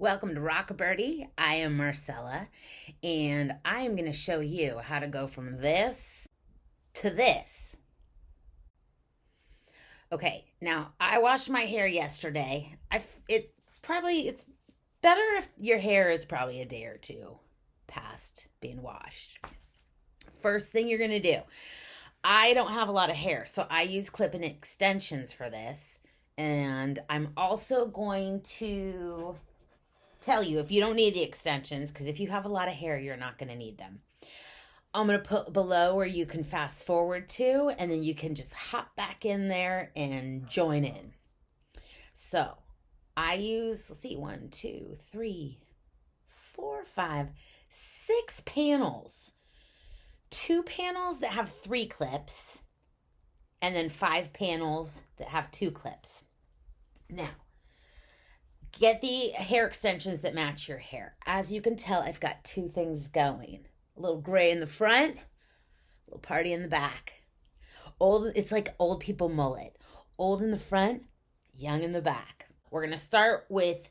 Welcome to Rockabilly. I am Marcella, and I am going to show you how to go from this to this. Okay, now I washed my hair yesterday. It's better if your hair is probably a day or two past being washed. First thing you're going to do, I don't have a lot of hair, so I use clip-in extensions for this, and I'm also going to tell you if you don't need the extensions, because if you have a lot of hair, you're not going to need them. I'm going to put below where you can fast forward to, and then you can just hop back in there and join in. So I use, let's see, 1, 2, 3, 4, 5, 6 panels. 2 panels that have 3 clips, and then 5 panels that have 2 clips. Now, get the hair extensions that match your hair. As you can tell, I've got 2 things going. A little gray in the front, a little party in the back. It's like old people mullet. Old in the front, young in the back. We're going to start with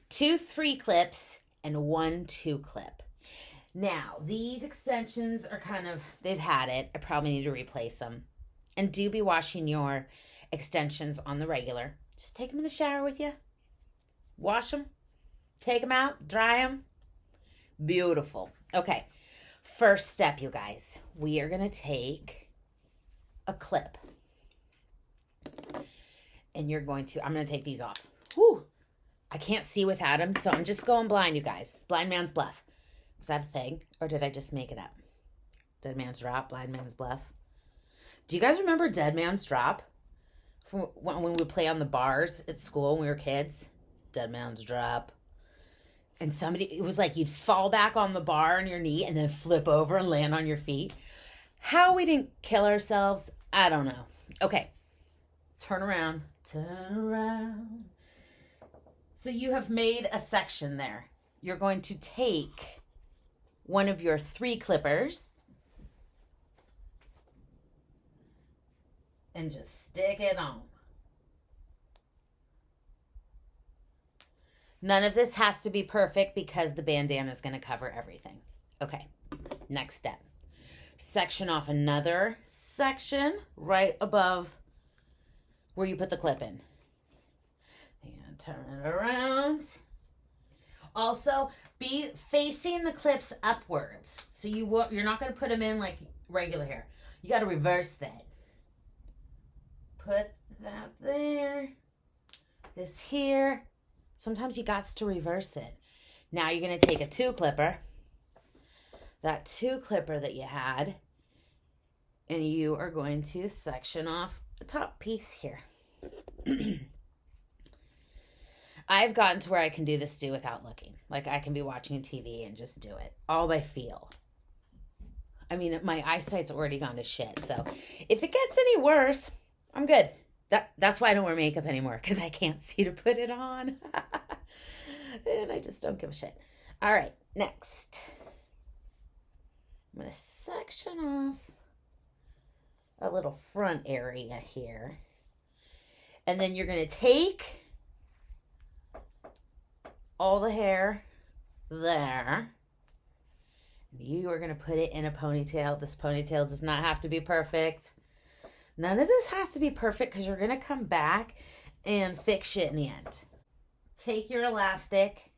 2 3 clips and 1 2 clip. Now, these extensions are they've had it. I probably need to replace them. And do be washing your extensions on the regular. Just take them in the shower with you. Wash them, take them out, dry them. Beautiful. Okay, first step, you guys. We are going to take a clip. And I'm going to take these off. Whew. I can't see without them, so I'm just going blind, you guys. Blind man's bluff. Was that a thing, or did I just make it up? Dead man's drop, blind man's bluff. Do you guys remember dead man's drop? From when we would play on the bars at school when we were kids? Dead man's drop. And it was like you'd fall back on the bar on your knee and then flip over and land on your feet. How we didn't kill ourselves, I don't know. Okay, turn around. Turn around. So you have made a section there. You're going to take one of your 3 clippers and just stick it on. None of this has to be perfect because the bandana is going to cover everything. Okay, next step. Section off another section right above where you put the clip in. And turn it around. Also, be facing the clips upwards. So you're not going to put them in like regular hair. You got to reverse that. Put that there. This here. Sometimes you got to reverse it. Now you're going to take a 2 clipper. That 2 clipper that you had. And you are going to section off the top piece here. I've gotten to where I can do this without looking. Like I can be watching TV and just do it. All by feel. I mean, my eyesight's already gone to shit. So if it gets any worse, I'm good. That's why I don't wear makeup anymore, because I can't see to put it on. And I just don't give a shit. All right, next. I'm going to section off a little front area here. And then you're going to take all the hair there. You are going to put it in a ponytail. This ponytail does not have to be perfect. None of this has to be perfect because you're going to come back and fix shit in the end. Take your elastic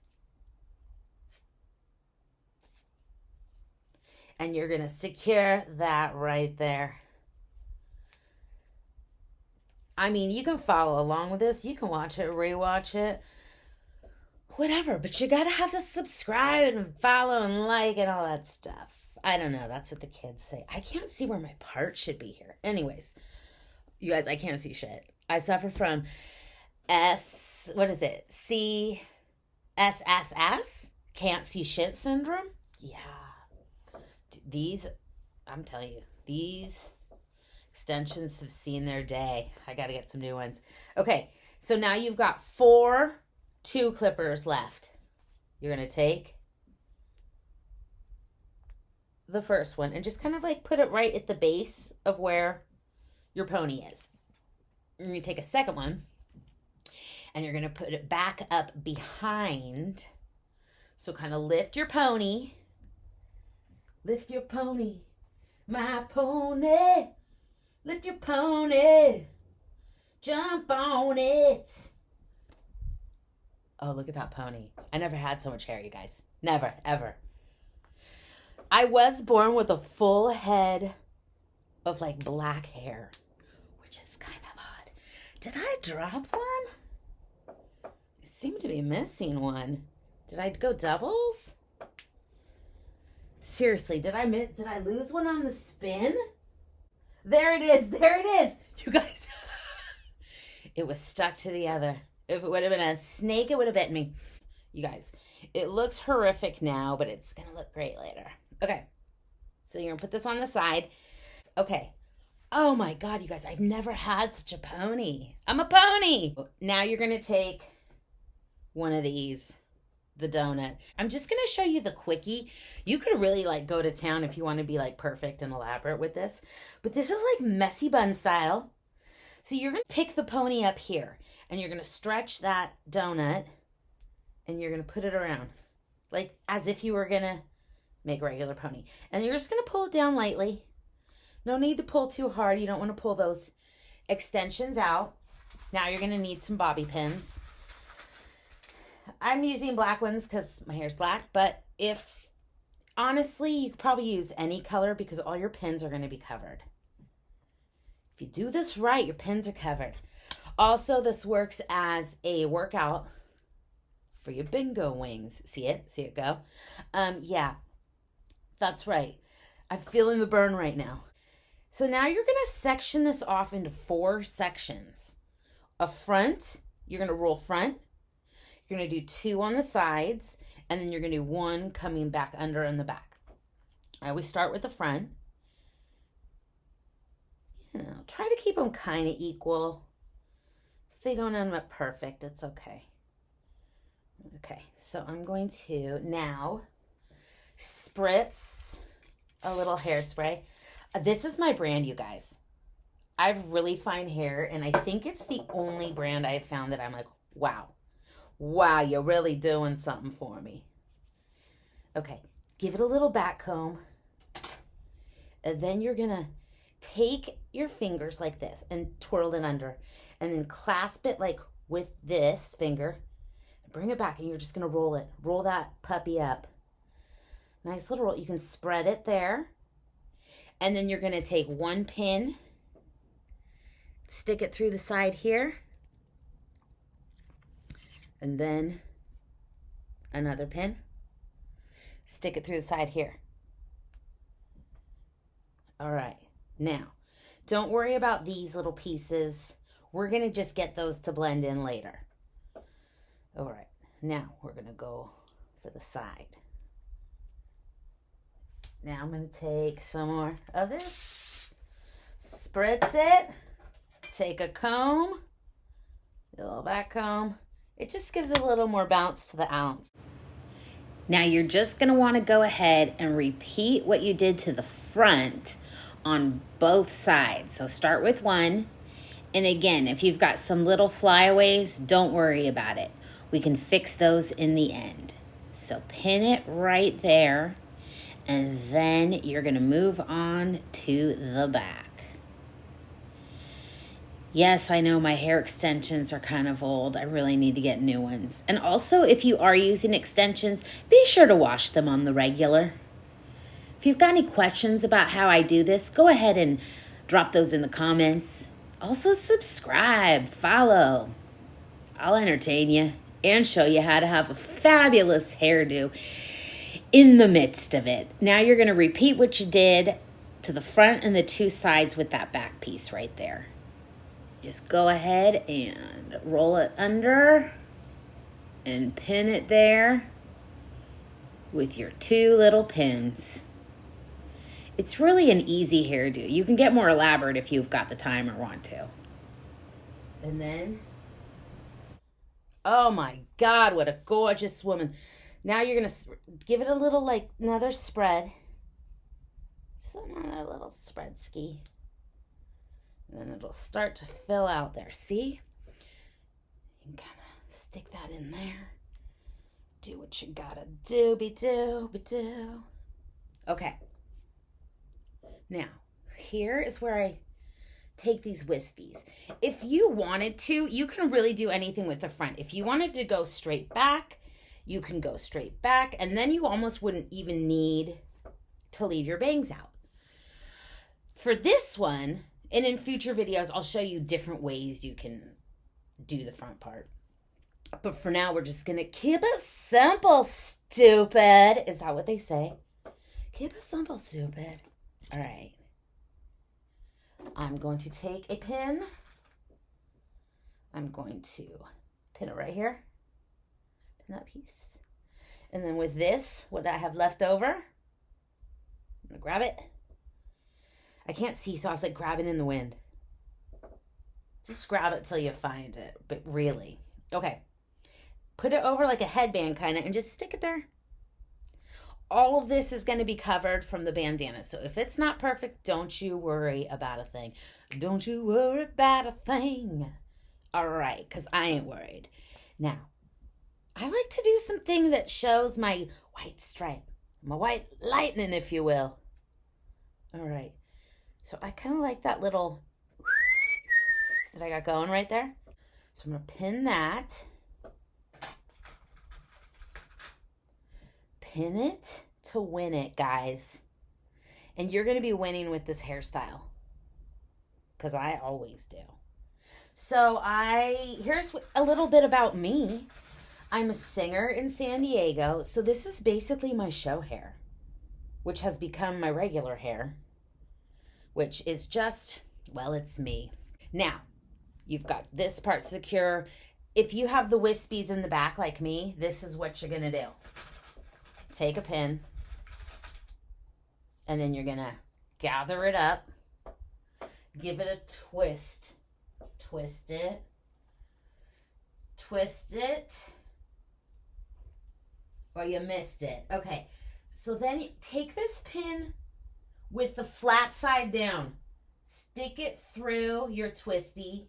and you're going to secure that right there. I mean, you can follow along with this. You can watch it, rewatch it, whatever. But you got to have to subscribe and follow and like and all that stuff. I don't know. That's what the kids say. I can't see where my part should be here. Anyways, you guys, I can't see shit. I suffer from CSSS? Can't see shit syndrome? Yeah. I'm telling you, these extensions have seen their day. I got to get some new ones. Okay, so now you've got 4 2 clippers left. You're going to take the first one and just kind of like put it right at the base of where your pony is. And you take a second one and you're going to put it back up behind. So kind of lift your pony. Lift your pony. My pony. Lift your pony. Jump on it. Oh, look at that pony. I never had so much hair, you guys. Never, ever. I was born with a full head of like black hair, which is kind of odd. Did I drop one? I seem to be missing one. Did I go doubles? Seriously, did I lose one on the spin? There it is. There it is. You guys. It was stuck to the other. If it would have been a snake, it would have bitten me. You guys, it looks horrific now, but it's going to look great later. Okay. So you're going to put this on the side. Okay. Oh my God, you guys, I've never had such a pony. I'm a pony. Now you're going to take one of these, the donut. I'm just going to show you the quickie. You could really like go to town if you want to be like perfect and elaborate with this. But this is like messy bun style. So you're going to pick the pony up here and you're going to stretch that donut and you're going to put it around like as if you were going to make a regular pony. And you're just going to pull it down lightly. No need to pull too hard. You don't want to pull those extensions out. Now you're going to need some bobby pins. I'm using black ones because my hair's black, but honestly, you could probably use any color because all your pins are going to be covered. If you do this right, your pins are covered. Also, this works as a workout for your bingo wings. See it? See it go? Yeah, that's right. I'm feeling the burn right now. So now you're going to section this off into 4 sections. A front, you're going to roll front. You're going to do 2 on the sides, and then you're going to do 1 coming back under in the back. I always start with the front. Try to keep them kind of equal. If they don't end up perfect, it's okay. Okay, so I'm going to now spritz a little hairspray. This is my brand, you guys. I have really fine hair, and I think it's the only brand I've found that I'm like, wow. Wow, you're really doing something for me. Okay, give it a little back comb. And then you're going to take your fingers like this and twirl it under. And then clasp it like with this finger. Bring it back, and you're just going to roll it. Roll that puppy up. Nice little roll. You can spread it there. And then you're going to take 1 pin, stick it through the side here, and then another pin, stick it through the side here. All right, now, don't worry about these little pieces. We're going to just get those to blend in later. All right, now we're going to go for the side. Now I'm going to take some more of this, spritz it, take a comb, a little back comb. It just gives a little more bounce to the ounce. Now you're just going to want to go ahead and repeat what you did to the front on both sides. So start with 1. And again, if you've got some little flyaways, don't worry about it. We can fix those in the end. So pin it right there. And then you're going to move on to the back. Yes, I know my hair extensions are kind of old. I really need to get new ones. And also, if you are using extensions, be sure to wash them on the regular. If you've got any questions about how I do this, go ahead and drop those in the comments. Also, subscribe, follow. I'll entertain you and show you how to have a fabulous hairdo in the midst of it. Now you're going to repeat what you did to the front and the 2 sides with that back piece right there. Just go ahead and roll it under and pin it there with your 2 little pins. It's really an easy hairdo. You can get more elaborate if you've got the time or want to. And then, oh my God, what a gorgeous woman. Now you're going to give it a little, like, another spread. Just another little spread ski. And then it'll start to fill out there. See? You can kind of Stick that in there. Do what you gotta do, be do, be do. Okay. Now, here is where I take these wispies. If you wanted to, you can really do anything with the front. If you wanted to go straight back, you can go straight back, and then you almost wouldn't even need to leave your bangs out. For this one, and in future videos, I'll show you different ways you can do the front part. But for now, we're just going to keep it simple, stupid. Is that what they say? Keep it simple, stupid. All right. I'm going to take a pin. I'm going to pin it right here. Pin that piece. And then with this, what I have left over, I'm going to grab it. I can't see, so I was like grabbing in the wind. Just grab it till you find it, but really. Okay. Put it over like a headband kind of and just stick it there. All of this is going to be covered from the bandana. So if it's not perfect, don't you worry about a thing. Don't you worry about a thing. All right, because I ain't worried. Now, I like to do something that shows my white stripe. My white lightning, if you will. All right. So I kind of like that little that I got going right there. So I'm going to pin that. Pin it to win it, guys. And you're going to be winning with this hairstyle. Because I always do. So here's a little bit about me. I'm a singer in San Diego. So this is basically my show hair. Which has become my regular hair. Which is just, well, it's me. Now, you've got this part secure. If you have the wispies in the back like me, this is what you're going to do. Take a pin, and then you're going to gather it up, give it a twist, twist it, or you missed it. Okay, so then you take this pin with the flat side down, stick it through your twisty,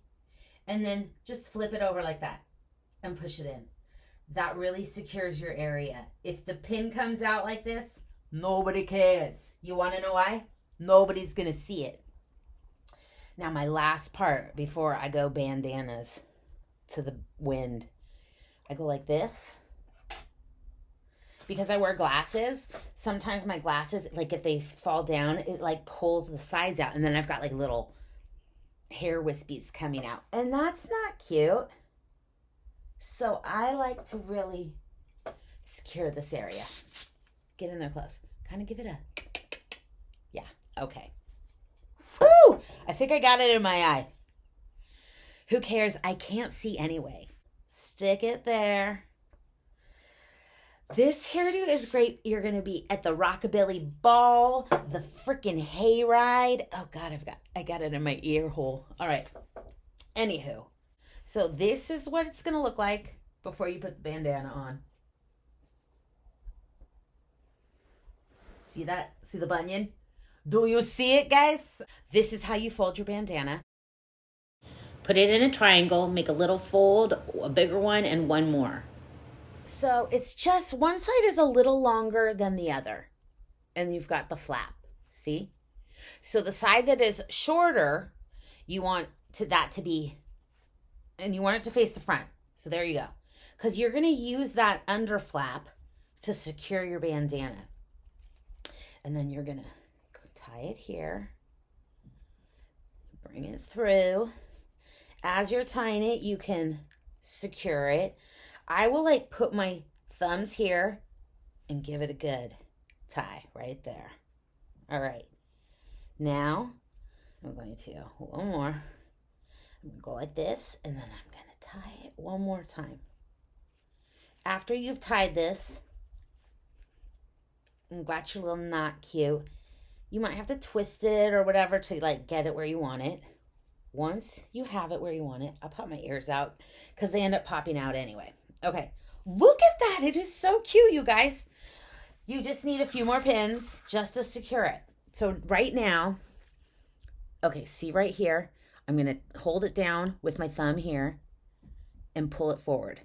and then just flip it over like that and push it in. That really secures your area. If the pin comes out like this, nobody cares. You want to know why? Nobody's going to see it. Now, my last part before I go bandanas to the wind, I go like this. Because I wear glasses, sometimes my glasses, like if they fall down, it like pulls the sides out. And then I've got like little hair wispies coming out. And that's not cute. So I like to really secure this area. Get in there close. Kind of give it a, yeah, okay. Woo! I think I got it in my eye. Who cares? I can't see anyway. Stick it there. This hairdo is great. You're going to be at the Rockabilly ball, the freaking hayride. Oh God, I got it in my ear hole. All right. Anywho. So this is what it's going to look like before you put the bandana on. See that? See the bunion? Do you see it, guys? This is how you fold your bandana. Put it in a triangle, make a little fold, a bigger one, and one more. So it's just one side is a little longer than the other. And you've got the flap. See? So the side that is shorter, you want that to be, and you want it to face the front. So there you go. Because you're going to use that under flap to secure your bandana. And then you're going to tie it here. Bring it through. As you're tying it, you can secure it. I will like put my thumbs here and give it a good tie right there. All right. Now, I'm going to, one more. I'm going to go like this, and then I'm going to tie it one more time. After you've tied this, and got your little knot cute, you might have to twist it or whatever to like get it where you want it. Once you have it where you want it, I'll pop my ears out because they end up popping out anyway. Okay, look at that. It is so cute, you guys. You just need a few more pins just to secure it. So right now, okay, see right here, I'm going to hold it down with my thumb here and pull it forward.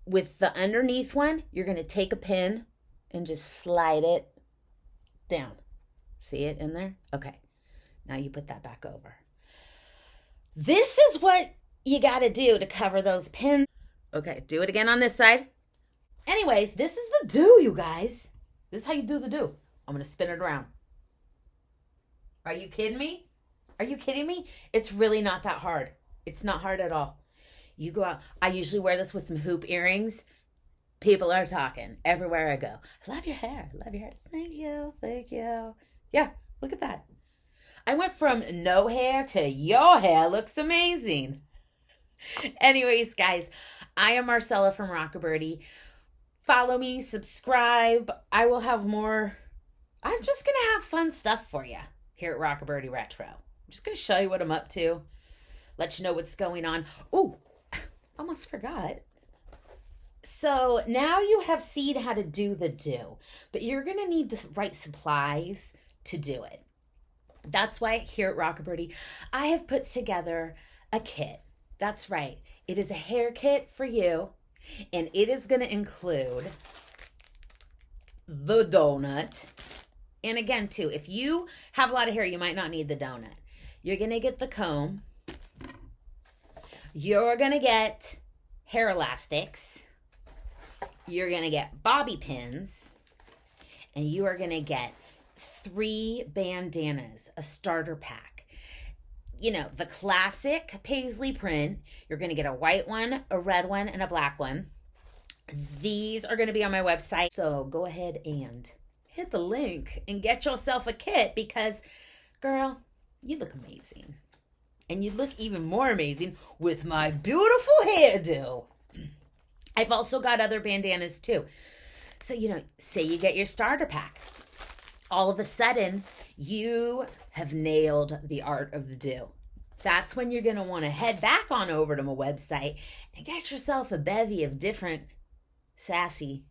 with the underneath one, you're going to take a pin and just slide it down. See it in there? Okay. Now you put that back over. This is what you got to do to cover those pins. Okay, do it again on this side. Anyways, this is the do, you guys. This is how you do the do. I'm going to spin it around. Are you kidding me? Are you kidding me? It's really not that hard. It's not hard at all. You go out. I usually wear this with some hoop earrings. People are talking everywhere I go. I love your hair. I love your hair. Thank you. Thank you. Yeah, look at that. I went from no hair to your hair looks amazing. Anyways, guys, I am Marcella from Rockabilly. Follow me, subscribe. I will have more. I'm just going to have fun stuff for you here at Rockabilly Retro. I'm just going to show you what I'm up to. Let you know what's going on. Oh, almost forgot. So now you have seen how to do the do, but you're going to need the right supplies to do it. That's why here at Rockabilly, I have put together a kit. That's right. It is a hair kit for you, and it is going to include the donut. And again, too, if you have a lot of hair, you might not need the donut. You're going to get the comb. You're going to get hair elastics. You're going to get bobby pins. And you are going to get 3 bandanas, a starter pack. You know, the classic paisley print. You're going to get a white one, a red one, and a black one. These are going to be on my website. So go ahead and hit the link and get yourself a kit because, girl, you look amazing. And you look even more amazing with my beautiful hairdo. I've also got other bandanas too. So, you know, say you get your starter pack. All of a sudden, you have nailed the art of the do. That's when you're going to want to head back on over to my website and get yourself a bevy of different sassy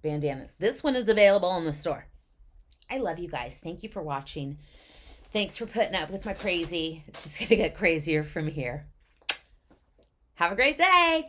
bandanas. This one is available in the store. I love you guys. Thank you for watching. Thanks for putting up with my crazy. It's just going to get crazier from here. Have a great day.